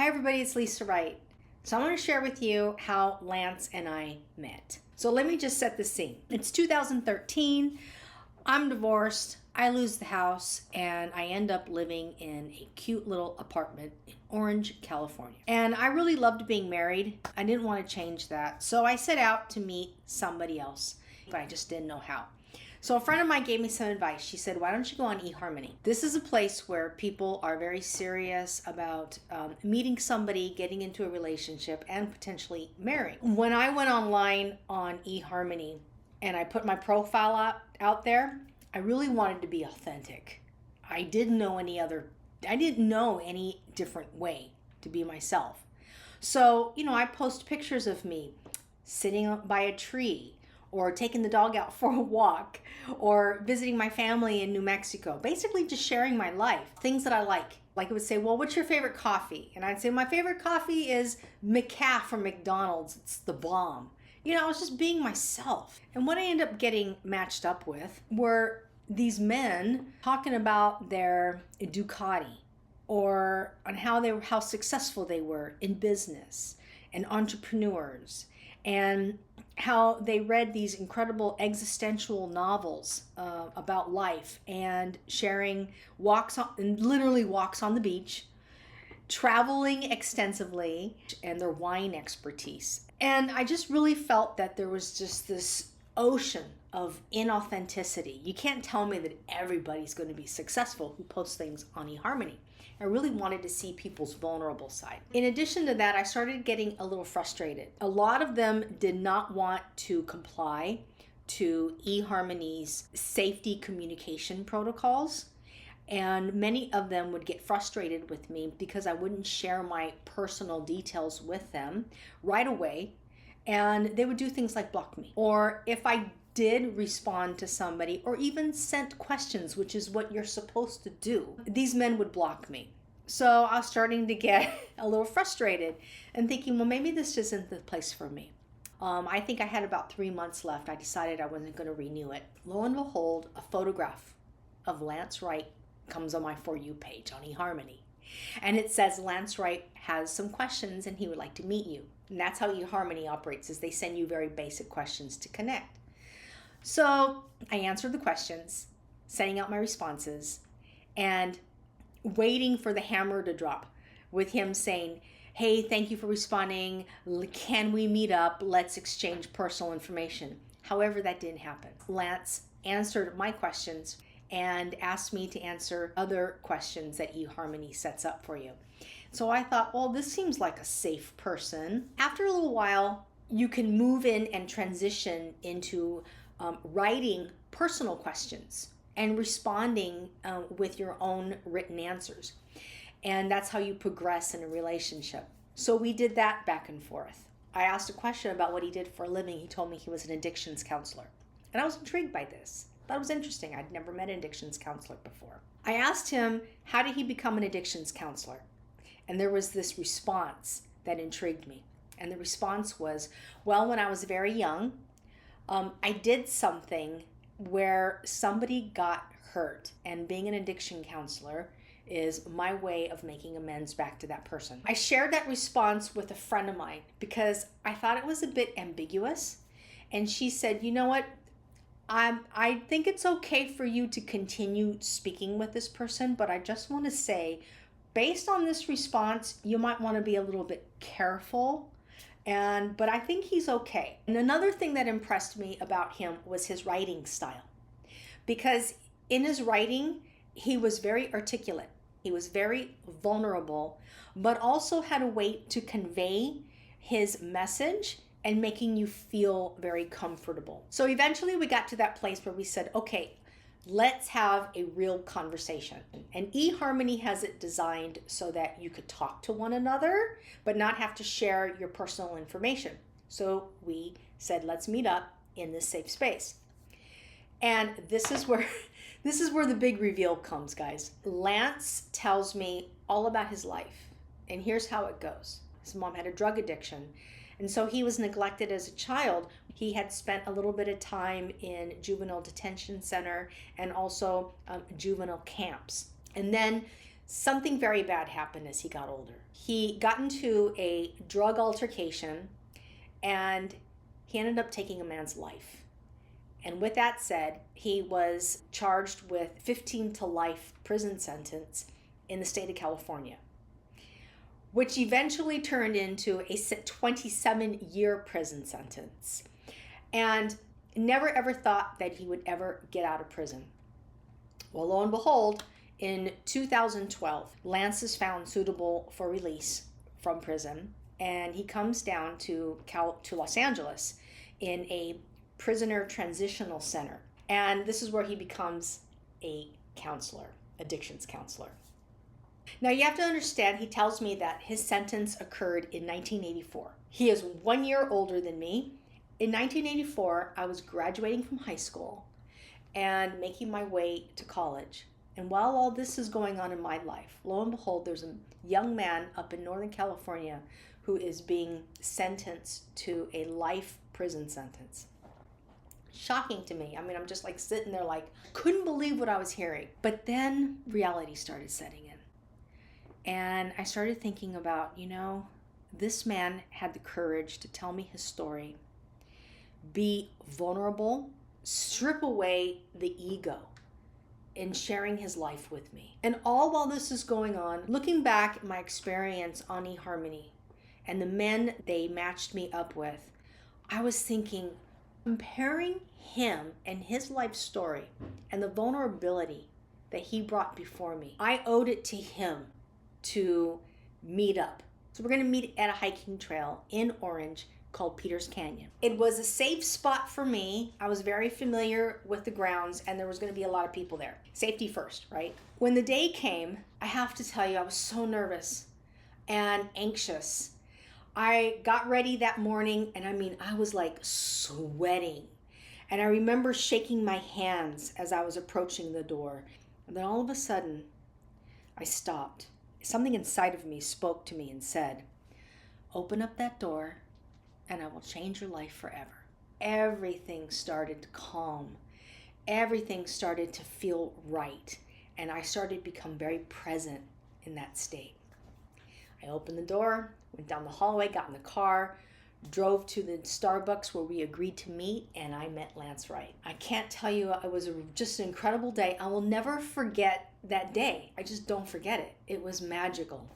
everybody, it's Lisa Wright. So I want to share with you how Lance and I met. So let me just set the scene. It's 2013. I'm divorced. I lose the house and I end up living in a cute little apartment in Orange, California. And I really loved being married. I didn't want to change that. So I set out to meet somebody else, but I just didn't know how. So a friend of mine gave me some advice. She said, why don't you go on eHarmony? This is a place where people are very serious about meeting somebody, getting into a relationship, and potentially marrying. When I went online on eHarmony and I put my profile out there, I really wanted to be authentic. I didn't know any different way to be myself. So, I post pictures of me sitting by a tree, or taking the dog out for a walk, or visiting my family in New Mexico. Basically just sharing my life, things that I like. Like it would say, well, what's your favorite coffee? And I'd say, my favorite coffee is McCafe from McDonald's. It's the bomb. I was just being myself. And what I ended up getting matched up with were these men talking about their Ducati, or on how successful they were in business, and entrepreneurs, and how they read these incredible existential novels about life, and sharing walks on the beach, traveling extensively, and their wine expertise. And I just really felt that there was just this ocean of inauthenticity. You can't tell me that everybody's going to be successful who posts things on eHarmony. I really wanted to see people's vulnerable side. In addition to that, I started getting a little frustrated. A lot of them did not want to comply to eHarmony's safety communication protocols. And many of them would get frustrated with me because I wouldn't share my personal details with them right away. And they would do things like block me. Or if I did respond to somebody, or even sent questions, which is what you're supposed to do, these men would block me. So I was starting to get a little frustrated and thinking, well, maybe this isn't the place for me. I think I had about 3 months left. I decided I wasn't going to renew it. Lo and behold, a photograph of Lance Wright comes on my For You page on eHarmony. And it says Lance Wright has some questions and he would like to meet you. And that's how eHarmony operates, is they send you very basic questions to connect. So I answered the questions, sending out my responses, and waiting for the hammer to drop with him saying, hey, thank you for responding. Can we meet up? Let's exchange personal information. However, that didn't happen. Lance answered my questions and asked me to answer other questions that eHarmony sets up for you. So I thought, well, this seems like a safe person. After a little while, you can move in and transition into writing personal questions and responding with your own written answers. And that's how you progress in a relationship. So we did that back and forth. I asked a question about what he did for a living. He told me he was an addictions counselor. And I was intrigued by this. Thought it was interesting. I'd never met an addictions counselor before. I asked him, how did he become an addictions counselor? And there was this response that intrigued me. And the response was, well, when I was very young, I did something where somebody got hurt, and being an addiction counselor is my way of making amends back to that person. I shared that response with a friend of mine because I thought it was a bit ambiguous. And she said, you know what? I think it's okay for you to continue speaking with this person, but I just want to say, based on this response, you might want to be a little bit careful. But I think he's okay. And another thing that impressed me about him was his writing style. Because in his writing, he was very articulate. He was very vulnerable, but also had a way to convey his message and making you feel very comfortable. So eventually we got to that place where we said, okay, let's have a real conversation. And eHarmony has it designed so that you could talk to one another, but not have to share your personal information. So we said, let's meet up in this safe space. And this is where the big reveal comes, guys. Lance tells me all about his life. And here's how it goes. His mom had a drug addiction. And so he was neglected as a child. He had spent a little bit of time in juvenile detention center and also juvenile camps. And then Something very bad happened as he got older. He got into a drug altercation and he ended up taking a man's life. And with that said, he was charged with 15 to life prison sentence in the state of California, which eventually turned into a 27-year prison sentence. And never ever thought that he would ever get out of prison. Well, lo and behold, in 2012, Lance is found suitable for release from prison, and he comes down to Los Angeles in a prisoner transitional center. And this is where he becomes a counselor, addictions counselor. Now you have to understand, he tells me that his sentence occurred in 1984. He is 1 year older than me. In 1984, I was graduating from high school and making my way to college. And while all this is going on in my life, lo and behold, there's a young man up in Northern California who is being sentenced to a life prison sentence. Shocking to me. I mean, I'm just like sitting there like, couldn't believe what I was hearing. But then reality started setting in. And I started thinking about, this man had the courage to tell me his story, be vulnerable, strip away the ego in sharing his life with me. And all while this is going on, looking back at my experience on eHarmony and the men they matched me up with, I was thinking, comparing him and his life story and the vulnerability that he brought before me, I owed it to him to meet up. So we're going to meet at a hiking trail in Orange called Peters Canyon. It was a safe spot for me. I was very familiar with the grounds and there was going to be a lot of people there. Safety first, right? When the day came, I have to tell you, I was so nervous and anxious. I got ready that morning and I was like sweating. And I remember shaking my hands as I was approaching the door. And then all of a sudden, I stopped. Something inside of me spoke to me and said, open up that door and I will change your life forever. Everything started to calm. Everything started to feel right. And I started to become very present in that state. I opened the door, went down the hallway, got in the car, drove to the Starbucks where we agreed to meet, and I met Lance Wright. I can't tell you, it was just an incredible day. I will never forget that day. I just don't forget it. It was magical.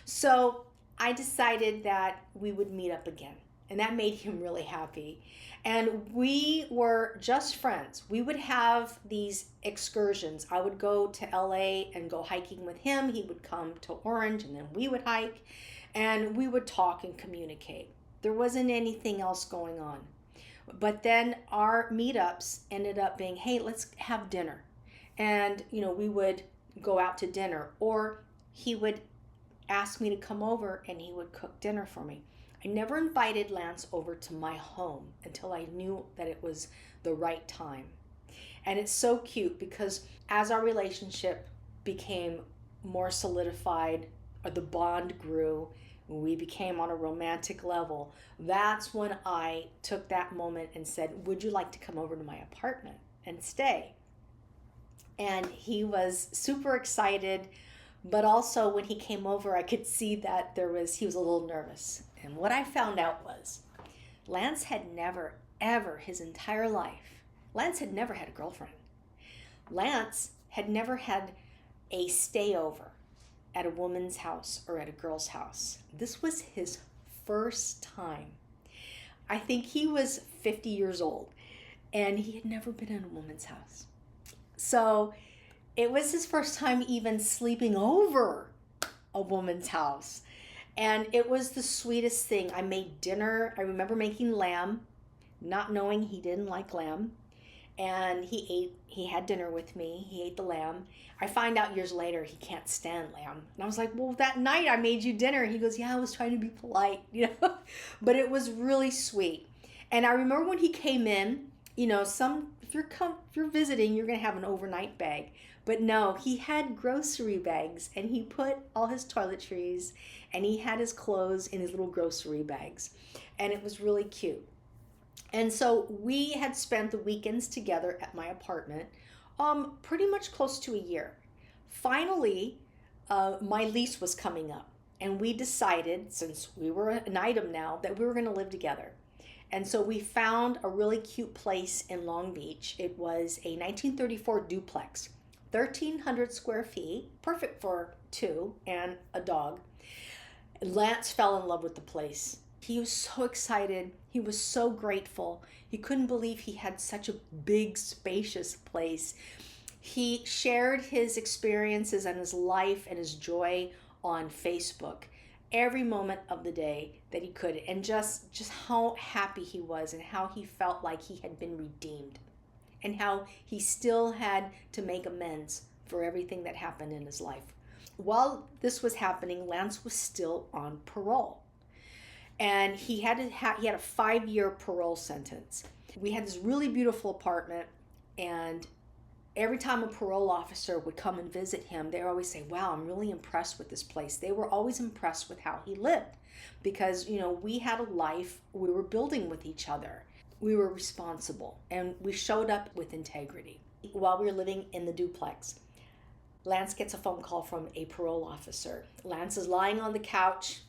So I decided that we would meet up again, and that made him really happy. And we were just friends. We would have these excursions. I would go to LA and go hiking with him. He would come to Orange, and then we would hike, and we would talk and communicate. There wasn't anything else going on. But then our meetups ended up being, hey, let's have dinner. And, we would go out to dinner, or he would ask me to come over and he would cook dinner for me. I never invited Lance over to my home until I knew that it was the right time. And it's so cute because as our relationship became more solidified, or the bond grew, we became on a romantic level, that's when I took that moment and said, would you like to come over to my apartment and stay? And he was super excited, but also when he came over, I could see that he was a little nervous. And what I found out was Lance had never, ever, his entire life, Lance had never had a girlfriend. Lance had never had a stayover at a woman's house or at a girl's house. This was his first time. I think he was 50 years old and he had never been in a woman's house. So it was his first time even sleeping over a woman's house. And it was the sweetest thing. I made dinner. I remember making lamb, not knowing he didn't like lamb. And he had dinner with me. He ate the lamb. I find out years later he can't stand lamb. And I was like, well, that night I made you dinner. He goes, yeah, I was trying to be polite, But it was really sweet. And I remember when he came in, if you're visiting, you're going to have an overnight bag. But no, he had grocery bags and he put all his toiletries and he had his clothes in his little grocery bags. And it was really cute. And so we had spent the weekends together at my apartment, pretty much close to a year. Finally, my lease was coming up. And we decided, since we were an item now, that we were going to live together. And so we found a really cute place in Long Beach. It was a 1934 duplex, 1,300 square feet, perfect for two and a dog. Lance fell in love with the place. He was so excited. He was so grateful. He couldn't believe he had such a big, spacious place. He shared his experiences and his life and his joy on Facebook every moment of the day that he could, and just how happy he was and how he felt like he had been redeemed and how he still had to make amends for everything that happened in his life. While this was happening, Lance was still on parole, and he had a 5-year parole sentence. We had this really beautiful apartment, and every time a parole officer would come and visit him, they would always say, wow, I'm really impressed with this place. They were always impressed with how he lived because, we had a life we were building with each other. We were responsible, and we showed up with integrity. While we were living in the duplex, Lance gets a phone call from a parole officer. Lance is lying on the couch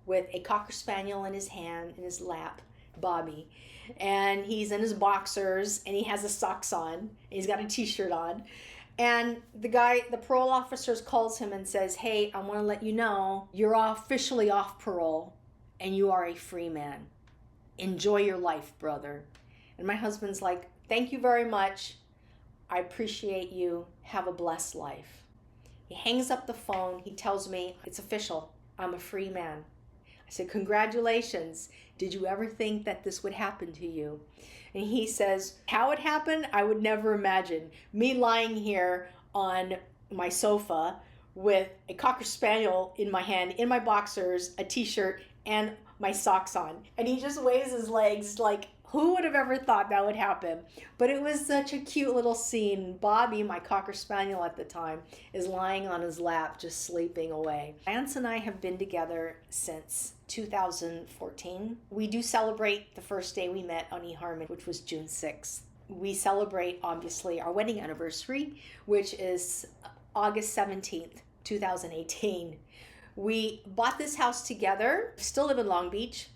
with a Cocker Spaniel in his hand, in his lap, Bobby, and he's in his boxers and he has his socks on and he's got a t-shirt on, and the parole officer calls him and says, hey, I want to let you know you're officially off parole and you are a free man. Enjoy your life, brother. And my husband's like, thank you very much, I appreciate you, have a blessed life. He hangs up the phone. He tells me, it's official, I'm a free man. I said, congratulations. Did you ever think that this would happen to you? And he says, how it happened, I would never imagine. Me lying here on my sofa with a Cocker Spaniel in my hand, in my boxers, a t-shirt, and my socks on. And he just waves his legs like, who would have ever thought that would happen? But it was such a cute little scene. Bobby, my Cocker Spaniel at the time, is lying on his lap, just sleeping away. Lance and I have been together since 2014. We do celebrate the first day we met on eHarmony, which was June 6th. We celebrate, obviously, our wedding anniversary, which is August 17th, 2018. We bought this house together, still live in Long Beach.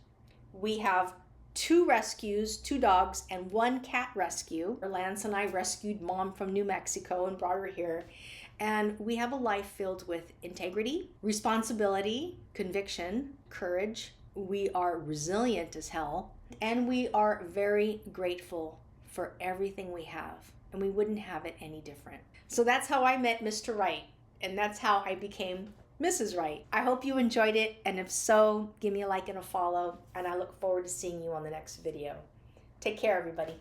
We have 2 rescues, 2 dogs, and 1 cat rescue. Lance and I rescued Mom from New Mexico and brought her here. And we have a life filled with integrity, responsibility, conviction, courage. We are resilient as hell. And we are very grateful for everything we have. And we wouldn't have it any different. So that's how I met Mr. Right. And that's how I became Mrs. Right. I hope you enjoyed it, and if so, give me a like and a follow, and I look forward to seeing you on the next video. Take care, everybody.